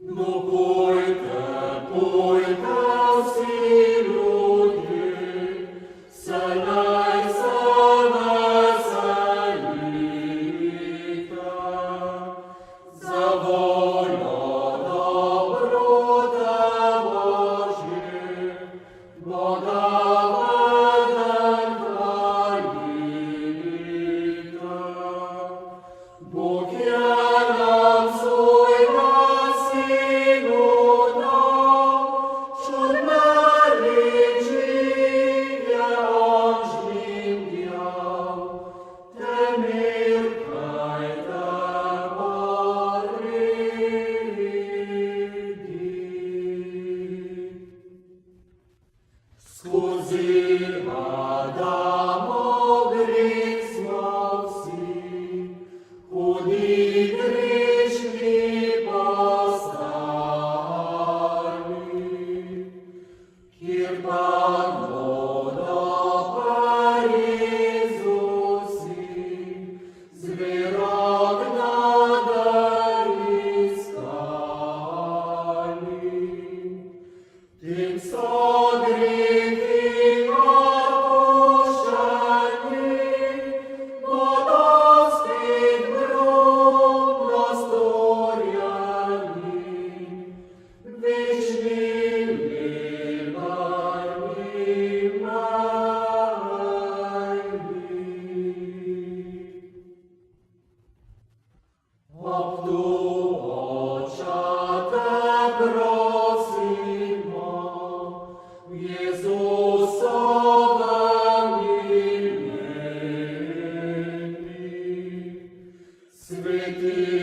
Ну пойте всі люди, селяйся веселіте, за волю добру та Божі, бо давидем хваліте. Бог є нам свой сину дав, щоб наречення он жнім дняв, те мир хай та поридить. Скузи Адамов гріх всі, худі грішні постали, кірпану до Парізусі, звірок надо іскали. Тим гріхи отпущені, бо досвід груб настуряні, вічні виборні майні. Обтучати просимо в Єсусовім імені. Святий